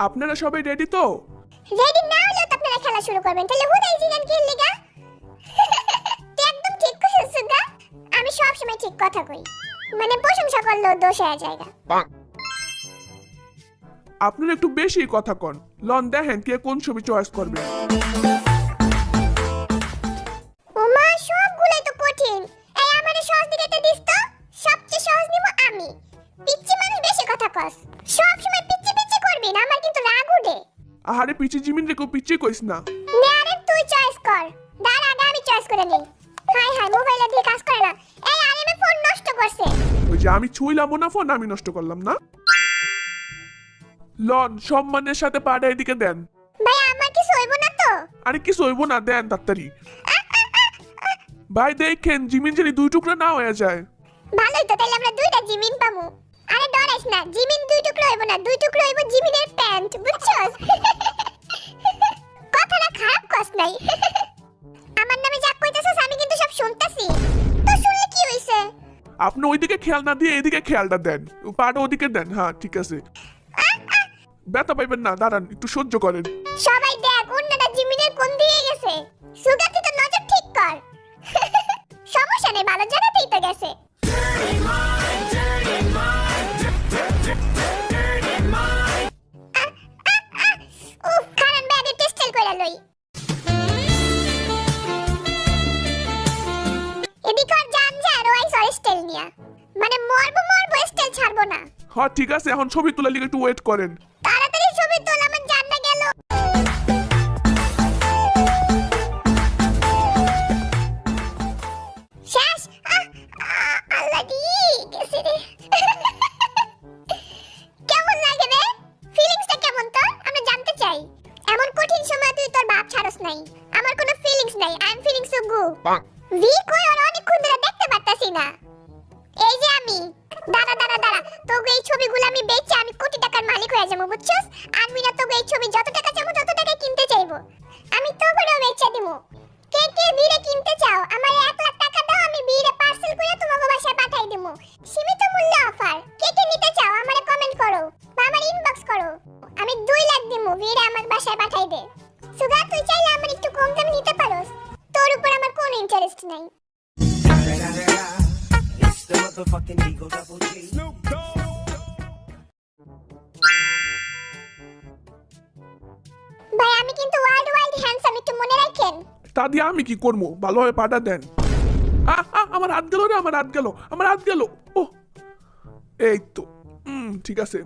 আপনারা সবাই রেডি তো? রেডি না হলে তো আপনারা খেলা শুরু করবেন, তাহলে হুদাই জিনান খেললে গা। তুই একদম ঠিক কইছিস গা। আমি সব সময় ঠিক কথা কই, মানে প্রশংসা করলেও দোষ হয়ে যায় গা। আপনারা একটু বেশি কথা কন। লন দেখেন কে কোন ছবি চয়েস করবে। ওমা সবগুলাই তো কঠিন। এই আমারে সহজ দিকে দিস তো। সবচেয়ে সহজ নিব আমি। পিচ্চি মানুষ বেশি কথা কস। সব সময় পিচ্চি পিচ্চি করবি না, আমার কিন্তু রাগ উঠে। আহারে পিচি জিমিন রে কো পিচি কইস না। নে আরে তুই চয়েস কর। দাঁড়া আগে আমি চয়েস করে নেই। হাই হাই মোবাইলে দিয়ে কাজ করে না। এই আরে মে ফোন নষ্ট করছে। ওই যে আমি ছুইলাম না ফোন, আমি নষ্ট করলাম না। লন সম্মানের সাথে পাড়া এদিকে দেন। ভাই আমার কিছু হইব না তো? আরে কিছু হইব না, দেন তাড়াতাড়ি। ভাই দেখেন জিমিন জানি দুই টুকরা না হয়ে যায়। ভালোই তো, তাহলে আমরা দুইটা জিমিন পামু। আরে ডরাইস না, জিমিন দুই টুকরো হইব না, দুই টুকরো হইব জিমিনের প্যান্ট, বুঝছস? কথাটা খারাপ কস নাই। আমার নামে যা কইতাছস আমি কিন্তু সব শুনতাছি। তো শুনলে কি হইছে? আপনি ওইদিকে খেয়াল না দিয়ে এদিকে খেয়ালটা দেন, পাড়া ওদিকে দেন। হ্যাঁ ঠিক আছে, ব্যথা পাইবেন না, দাঁড়ান একটু সহ্য করেন। সবাই দেখ অন্যটা জিমিনের কোন দিকে গেছে। সুগাতি তো নজর ঠিক কর। সমস্যা নেই, ভালো জায়গাতেই তো গেছে। উফ, কারণ ব্যাগে টেস্টেল করে লই। এদিকে আর জান যা রয় স্টেল নিয়া, মানে মরবো স্টেল ছাড়বো না। হ্যাঁ ঠিক আছে, এখন ছবি তোলার লিগে একটু ওয়েট করেন। তাড়াতাড়ি ছবি তোল, আমার জানটা গেল। শেষ। আল্লাহ দি গেছে রে। কেমন লাগে রে? ফিলিংসটা কেমন তোর? আমরা জানতে চাই। এমন কঠিন সময় তুই তোর বাপ ছাড়স নাই। আমার কোনো ফিলিংস নাই, I am feeling so good. ভি কই আর অনেকক্ষণ ধরে দেখতে পারতাছি না। এই যে আমি। দাঁড়া দাঁড়া দাঁড়া, তোকে এই ছবিগুলো আমি বেচে আমি কোটি টাকার মালিক হয়ে যাবো, বুঝছস? আমি না তোকে এই ছবি যত টাকা চাইবো তত টাকা কিনতে চাইবো। আমি তোকেও বেচে দিমু। কে কে বিরে কিনতে চাও? আমার 1 লাখ টাকা দাও, আমি বিরে পার্সেল করে তোমাকে বাসায় পাঠিয়ে দিমু। সীমিত মূল্যে অফার। কে কে নিতে চাও আমারে কমেন্ট করো বা আমার ইনবক্স করো। আমি 2 লাখ দিমু, বিরে আমার বাসায় পাঠিয়ে দে। সুগা তুই চাইলে আমার একটু কম দামে নিতে পারোস। তোর উপর আমার কোনো ইন্টারেস্ট নাই। The motherfucking Eagle Double G. Snoop Dogg. ভাই আমি কিন্তু ওয়ার্ল্ড ওয়াইড হ্যান্ডসাম, একটু মনে রাখেন। তা দিয়ে আমি কি করবো, ভালোভাবে পাটা দেন। আমার হাত গেল রে, আমার হাত গেল, আমার হাত গেল। ও এই তো, ঠিক আছে।